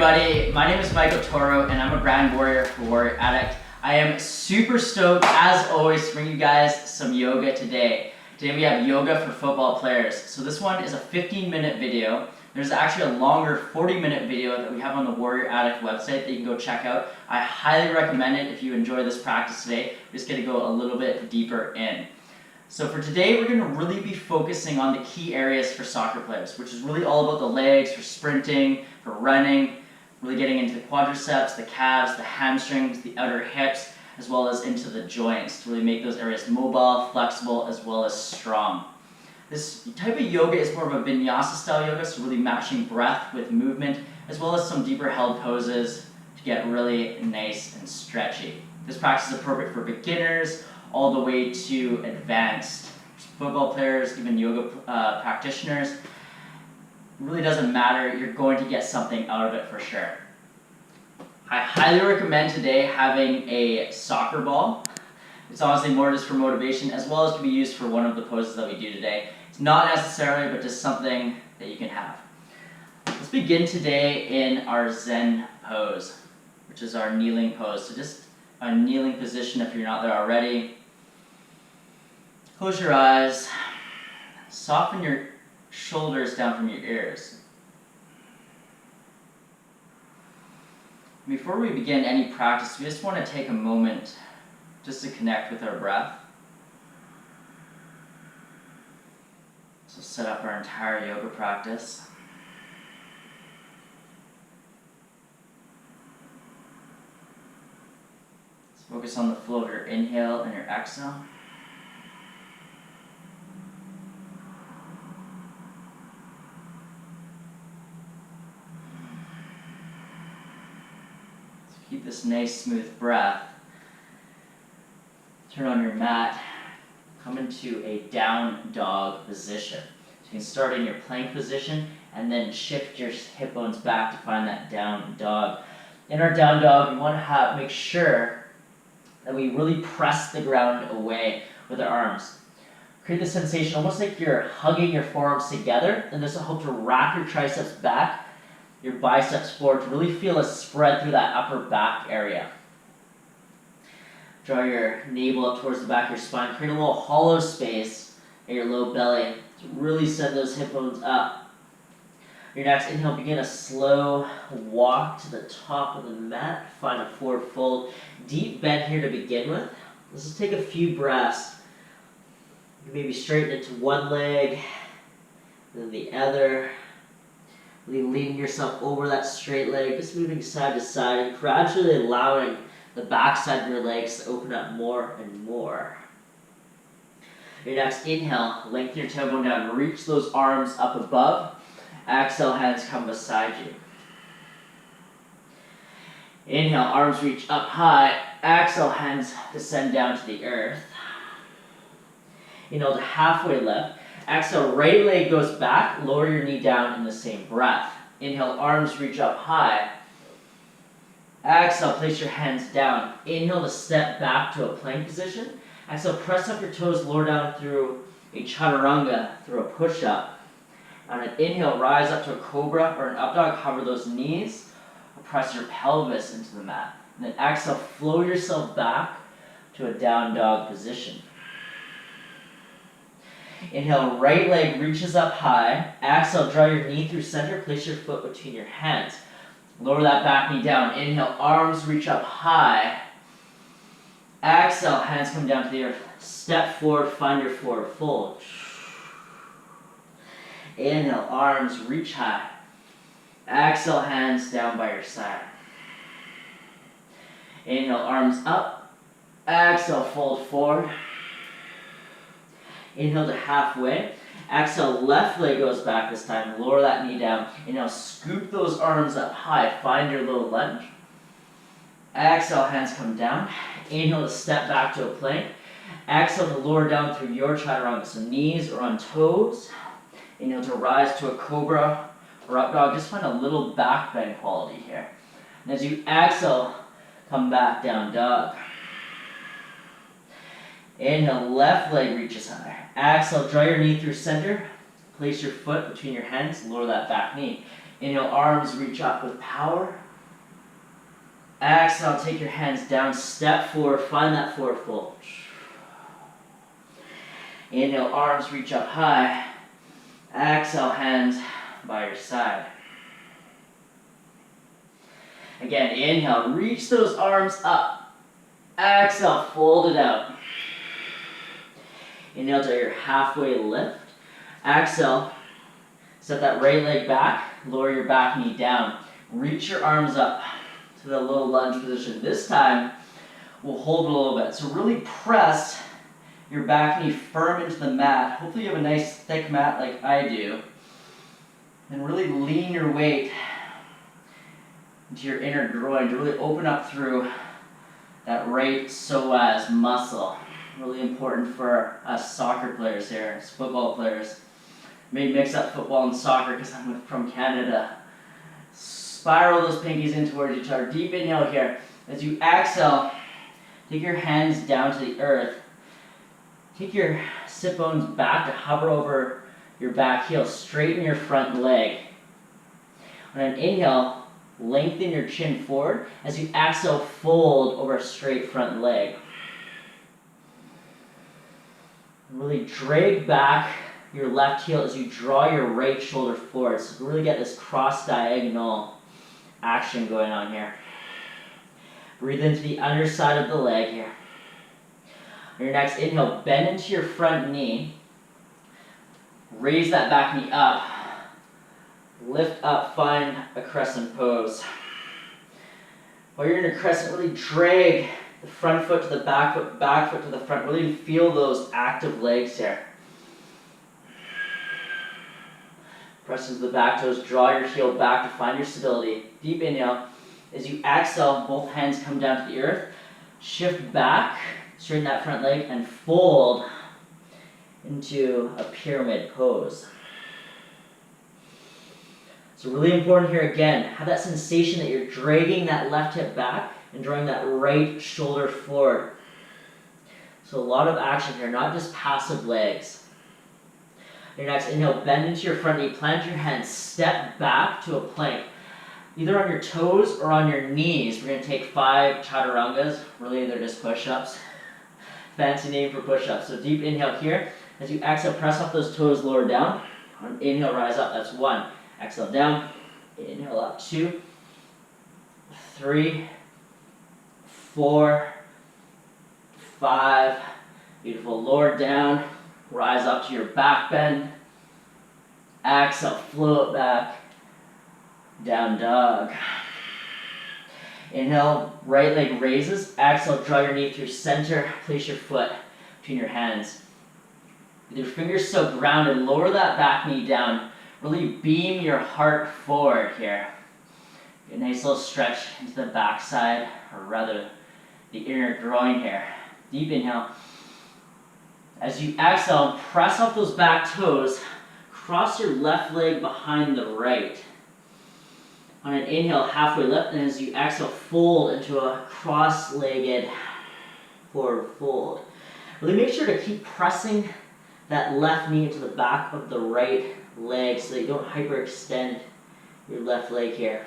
everybody, my name is TORU and I'm a brand warrior for Warrior Addict. I am super stoked, as always, to bring you guys some yoga today. Today we have yoga for football players. So this one is a 15-minute video. There's actually a longer 40-minute video that we have on the Warrior Addict website that you can go check out. I highly recommend it if you enjoy this practice today. We're just going to go a little bit deeper in. So for today, we're going to really be focusing on the key areas for soccer players, which is really all about the legs, for sprinting, for running, really getting into the quadriceps, the calves, the hamstrings, the outer hips, as well as into the joints to really make those areas mobile, flexible, as well as strong. This type of yoga is more of a vinyasa style yoga, so really matching breath with movement, as well as some deeper held poses to get really nice and stretchy. This practice is appropriate for beginners, all the way to advanced football players, even yoga practitioners. It really doesn't matter, you're going to get something out of it for sure. I highly recommend today having a soccer ball. It's honestly more just for motivation, as well as to be used for one of the poses that we do today. It's not necessarily, but just something that you can have. Let's begin today in our Zen pose, which is our kneeling pose. So just a kneeling position if you're not there already. Close your eyes, soften your shoulders down from your ears. Before we begin any practice, we just want to take a moment just to connect with our breath. So set up our entire yoga practice. Let's focus on the flow of your inhale and your exhale. Keep this nice, smooth breath. Turn on your mat. Come into a down dog position. So you can start in your plank position and then shift your hip bones back to find that down dog. In our down dog, we want to make sure that we really press the ground away with our arms. Create the sensation almost like you're hugging your forearms together, and this will help to wrap your triceps back, your biceps forward, to really feel a spread through that upper back area. Draw your navel up towards the back of your spine. Create a little hollow space in your low belly to really send those hip bones up. Your next inhale, begin a slow walk to the top of the mat. Find a forward fold. Deep bend here to begin with. Let's just take a few breaths. You maybe straighten into one leg, then the other. Really leaning yourself over that straight leg, just moving side to side, and gradually allowing the back side of your legs to open up more and more. Your next inhale, lengthen your tailbone down, reach those arms up above. Exhale, hands come beside you. Inhale, arms reach up high. Exhale, hands descend down to the earth. Inhale to halfway lift. Exhale, right leg goes back, lower your knee down in the same breath. Inhale, arms reach up high. Exhale, place your hands down. Inhale to step back to a plank position. Exhale, press up your toes, lower down through a chaturanga, through a push-up. On an inhale, rise up to a cobra or an up dog, hover those knees, or press your pelvis into the mat. And then exhale, flow yourself back to a down dog position. Inhale, right leg reaches up high. Exhale, draw your knee through center. Place your foot between your hands. Lower that back knee down. Inhale, arms reach up high. Exhale, hands come down to the earth. Step forward, find your forward fold. Inhale, arms reach high. Exhale, hands down by your side. Inhale, arms up. Exhale, fold forward. Inhale to halfway. Exhale, left leg goes back this time. Lower that knee down. Inhale, scoop those arms up high. Find your little lunge. Exhale, hands come down. Inhale to step back to a plank. Exhale to lower down through your chaturanga. So knees or on toes. Inhale to rise to a cobra or up dog. Just find a little back bend quality here. And as you exhale, come back down dog. Inhale, left leg reaches high. Exhale, draw your knee through center. Place your foot between your hands, lower that back knee. Inhale, arms reach up with power. Exhale, take your hands down, step forward, find that forward fold. Inhale, arms reach up high. Exhale, hands by your side. Again, inhale, reach those arms up. Exhale, fold it out. Inhale to your halfway lift. Exhale, set that right leg back, lower your back knee down. Reach your arms up to the low lunge position. This time, we'll hold it a little bit. So really press your back knee firm into the mat. Hopefully you have a nice thick mat like I do. And really lean your weight into your inner groin to really open up through that right psoas muscle. Really important for us soccer players here, us football players. May mix up football and soccer because I'm from Canada. Spiral those pinkies in towards each other. Deep inhale here. As you exhale, take your hands down to the earth. Take your sit bones back to hover over your back heel. Straighten your front leg. On an inhale, lengthen your chin forward. As you exhale, fold over a straight front leg. Really drag back your left heel as you draw your right shoulder forward. So really get this cross-diagonal action going on here. Breathe into the underside of the leg here. On your next inhale, bend into your front knee. Raise that back knee up. Lift up, find a crescent pose. While you're in a crescent, really drag the front foot to the back foot to the front. Really feel those active legs here. Press into the back toes, draw your heel back to find your stability. Deep inhale. As you exhale, both hands come down to the earth. Shift back, straighten that front leg, and fold into a pyramid pose. So really important here again, have that sensation that you're dragging that left hip back and drawing that right shoulder forward. So a lot of action here, not just passive legs. Your next inhale, bend into your front knee, plant your hands, step back to a plank. Either on your toes or on your knees. We're going to take 5 chaturangas. Really, they're just push-ups. Fancy name for push-ups. So deep inhale here. As you exhale, press off those toes, lower down. On inhale, rise up. That's 1. Exhale down. Inhale up. 2, 3, 4, 5. Beautiful. Lower down. Rise up to your back bend. Exhale, float back. Down dog. Inhale, right leg raises. Exhale, draw your knee through center. Place your foot between your hands. With your fingers still grounded, lower that back knee down. Really beam your heart forward here. Get a nice little stretch into the back side, or rather the inner groin here. Deep inhale. As you exhale, press off those back toes. Cross your left leg behind the right. On an inhale, halfway lift, and as you exhale, fold into a cross-legged forward fold. Really make sure to keep pressing that left knee into the back of the right leg so that you don't hyperextend your left leg here.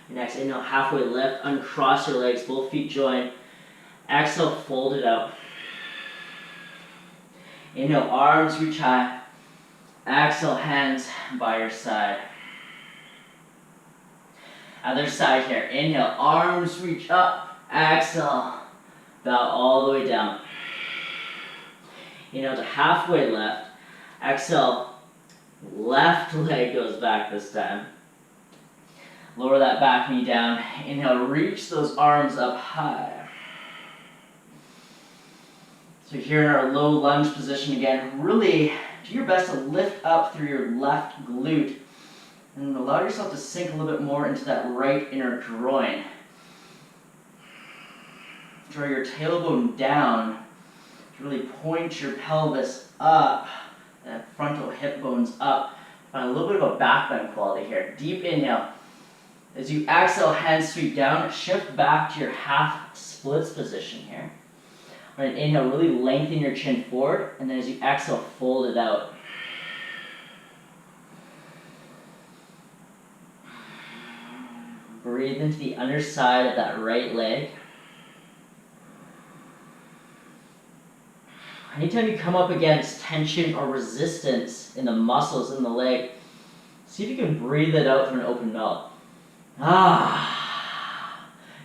Your next inhale, halfway lift, uncross your legs, both feet join. Exhale, fold it out. Inhale, arms reach high. Exhale, hands by your side. Other side here. Inhale, arms reach up. Exhale, bow all the way down. Inhale to halfway left. Exhale, left leg goes back this time. Lower that back knee down. Inhale, reach those arms up high. So here in our low lunge position again, really do your best to lift up through your left glute and allow yourself to sink a little bit more into that right inner groin. Draw your tailbone down to really point your pelvis up, and frontal hip bones up. Find a little bit of a back bend quality here. Deep inhale. As you exhale, hands sweep down, shift back to your half splits position here. On an inhale, really lengthen your chin forward, and then as you exhale, fold it out. Breathe into the underside of that right leg. Anytime you come up against tension or resistance in the muscles in the leg, see if you can breathe it out through an open mouth.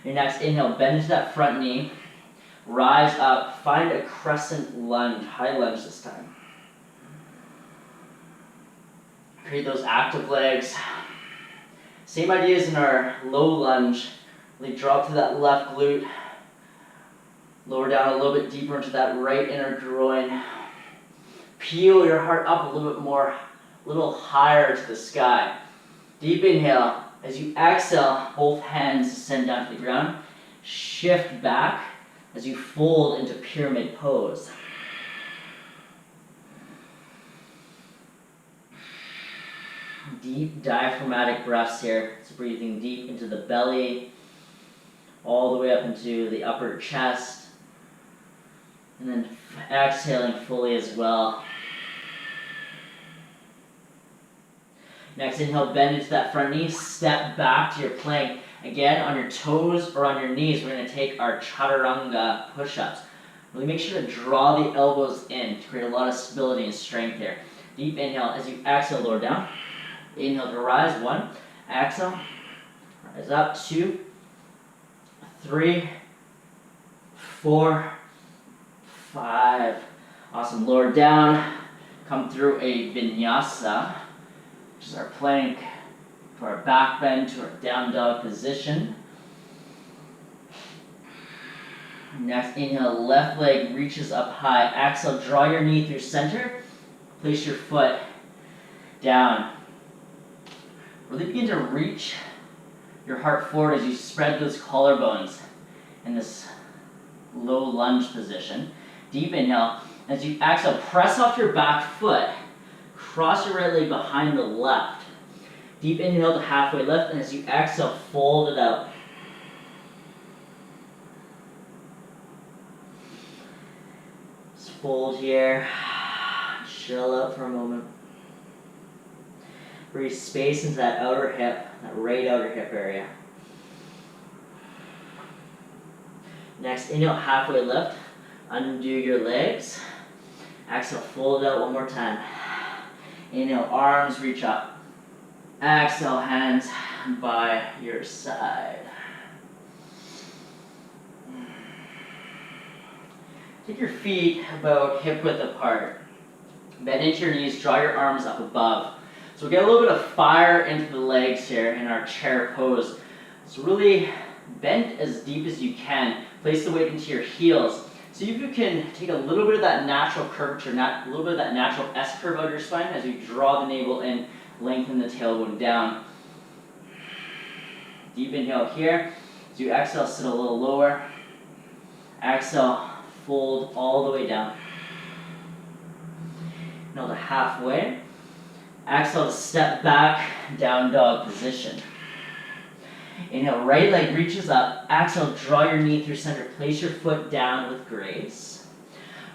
Your next inhale, bend into that front knee. Rise up, find a crescent lunge, high lunge this time. Create those active legs. Same idea as in our low lunge. Really drop to that left glute. Lower down a little bit deeper into that right inner groin. Peel your heart up a little bit more, a little higher to the sky. Deep inhale. As you exhale, both hands descend down to the ground. Shift back as you fold into pyramid pose. Deep diaphragmatic breaths here. So breathing deep into the belly, all the way up into the upper chest. And then exhaling fully as well. Next, inhale, bend into that front knee, step back to your plank. Again, on your toes or on your knees, we're going to take our chaturanga push-ups. Really make sure to draw the elbows in to create a lot of stability and strength here. Deep inhale, as you exhale, lower down. Inhale to rise, 1. Exhale, rise up, 2, 3, 4, 5. Awesome, lower down, come through a vinyasa, which is our plank, to our back bend, to our down dog position. Next, inhale, left leg reaches up high. Exhale, draw your knee through center. Place your foot down. Really begin to reach your heart forward as you spread those collarbones in this low lunge position. Deep inhale. As you exhale, press off your back foot. Cross your right leg behind the left. Deep inhale to halfway lift, and as you exhale, fold it out. Just fold here. Chill out for a moment. Breathe space into that outer hip, that right outer hip area. Next, inhale, halfway lift. Undo your legs. Exhale, fold it out one more time. Inhale, arms reach up. Exhale, hands by your side. Take your feet about hip width apart. Bend into your knees, draw your arms up above. So we get a little bit of fire into the legs here in our chair pose. So really bend as deep as you can. Place the weight into your heels. See if you can take a little bit of that natural curvature, a little bit of that natural S curve out of your spine as you draw the navel in, lengthen the tailbone down. Deep inhale here. As you exhale, sit a little lower. Exhale, fold all the way down. Inhale to halfway. Exhale to step back, down dog position. Inhale, right leg reaches up. Exhale, draw your knee through center. Place your foot down with grace.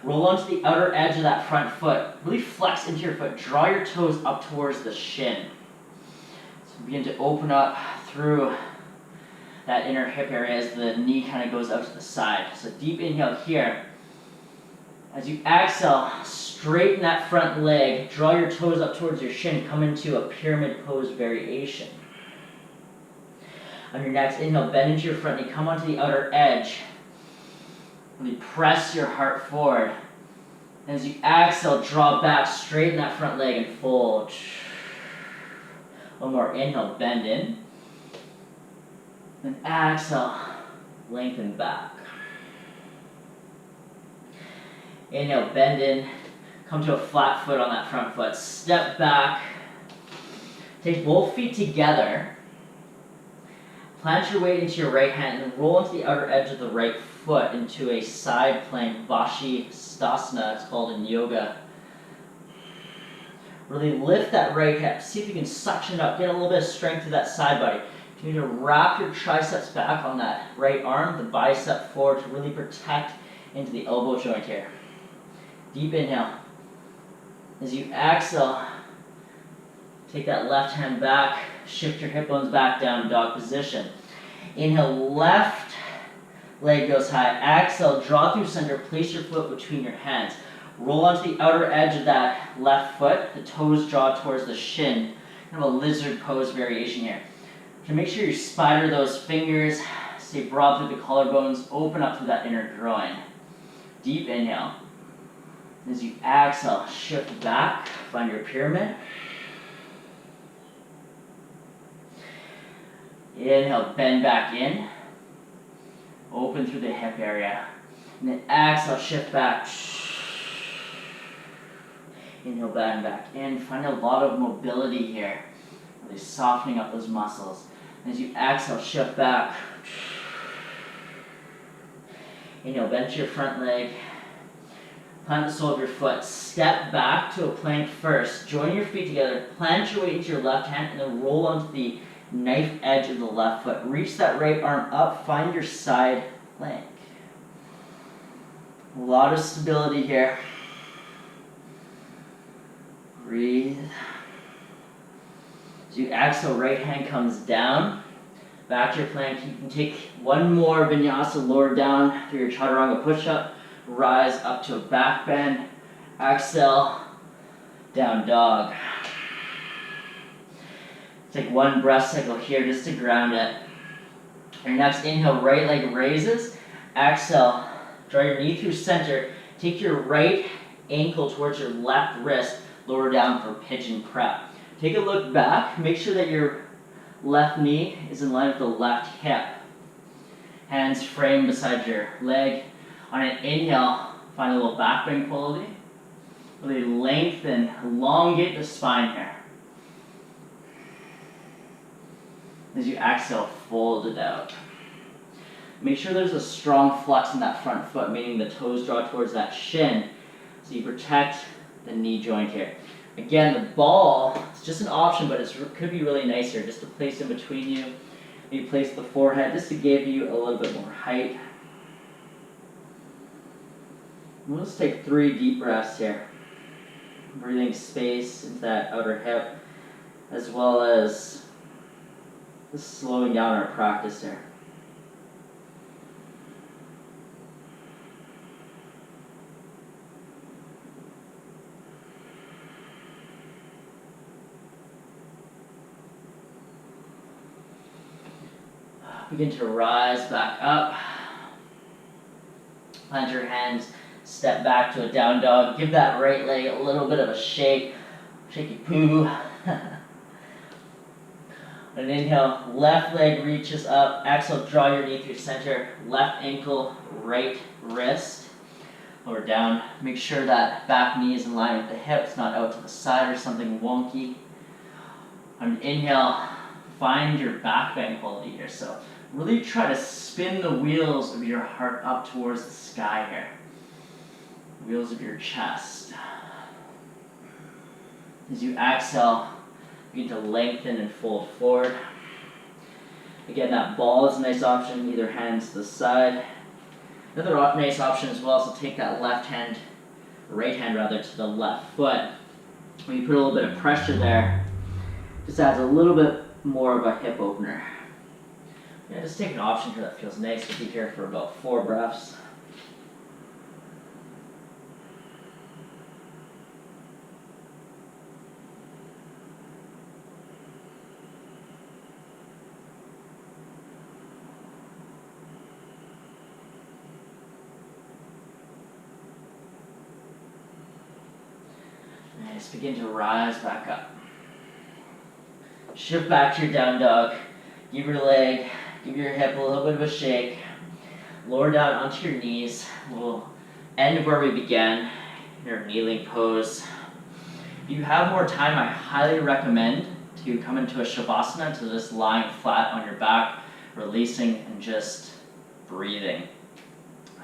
Roll onto the outer edge of that front foot. Really flex into your foot. Draw your toes up towards the shin. So begin to open up through that inner hip area as the knee kind of goes out to the side. So deep inhale here. As you exhale, straighten that front leg. Draw your toes up towards your shin. Come into a pyramid pose variation. On your next inhale, bend into your front knee. Come onto the outer edge. Really press your heart forward. And as you exhale, draw back, straighten that front leg and fold. One more inhale, bend in. And exhale, lengthen back. Inhale, bend in. Come to a flat foot on that front foot. Step back. Take both feet together. Plant your weight into your right hand and roll into the outer edge of the right foot into a side plank, Vashisthasana, it's called in yoga. Really lift that right hip. See if you can suction it up. Get a little bit of strength to that side body. Continue to wrap your triceps back on that right arm, the bicep forward to really protect into the elbow joint here. Deep inhale. As you exhale, take that left hand back. shift your hip bones back down, dog position. Inhale, left leg goes high. Exhale, draw through center, place your foot between your hands. Roll onto the outer edge of that left foot, the toes draw towards the shin. Kind of a lizard pose variation here. So make sure you spider those fingers, stay broad through the collarbones, open up through that inner groin. Deep inhale. As you exhale, shift back, find your pyramid. Inhale, bend back in. Open through the hip area. And then exhale, shift back. Inhale, bend back in. Find a lot of mobility here. Really softening up those muscles. As you exhale, shift back. Inhale, bend to your front leg. Plant the sole of your foot. Step back to a plank first. Join your feet together. Plant your weight into your left hand and then roll onto the knife edge of the left foot. Reach that right arm up. Find your side plank. A lot of stability here. Breathe. As you exhale, right hand comes down. Back to your plank. You can take one more vinyasa, lower down through your chaturanga push-up. Rise up to a back bend. Exhale, down dog. Take one breath cycle here just to ground it. Your next inhale, right leg raises. Exhale, draw your knee through center. Take your right ankle towards your left wrist. Lower down for pigeon prep. Take a look back. Make sure that your left knee is in line with the left hip. Hands frame beside your leg. On an inhale, find a little back bend quality. Really lengthen, elongate the spine here. As you exhale, fold it out. Make sure there's a strong flex in that front foot, meaning the toes draw towards that shin, so you protect the knee joint here. Again, the ball, it's just an option, but it could be really nice here, just to place in between you. Maybe place the forehead, just to give you a little bit more height. We'll just take 3 deep breaths here. Breathing space into that outer hip, as well as just slowing down our practice here. Begin to rise back up. Plant your hands, step back to a down dog. Give that right leg a little bit of a shake. Shaky poo. An inhale, left leg reaches up. Exhale, draw your knee through center. Left ankle, right wrist. Lower down. Make sure that back knee is in line with the hips, not out to the side or something wonky. On an inhale, find your back bend quality here. So really try to spin the wheels of your heart up towards the sky here. Wheels of your chest. As you exhale, begin to lengthen and fold forward. Again, that ball is a nice option, either hands to the side. Another nice option as well is to take that right hand to the left foot. When you put a little bit of pressure there, just adds a little bit more of a hip opener. Yeah, just take an option here that feels nice. We'll be here for about 4 breaths. Nice, begin to rise back up. Shift back to your down dog. Give your leg, give your hip a little bit of a shake. Lower down onto your knees. We'll end where we began, in your kneeling pose. If you have more time, I highly recommend to come into a shavasana, to just lying flat on your back, releasing and just breathing.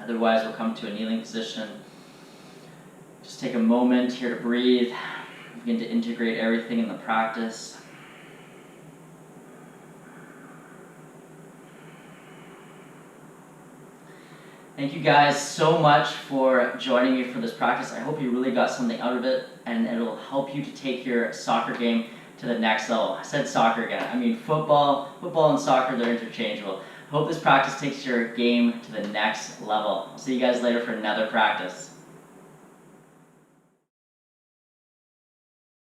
Otherwise, we'll come to a kneeling position. Just take a moment here to breathe. Begin to integrate everything in the practice. Thank you guys so much for joining me for this practice. I hope you really got something out of it, and it'll help you to take your soccer game to the next level. I said soccer again. I mean football and soccer, they're interchangeable. Hope this practice takes your game to the next level. I'll see you guys later for another practice.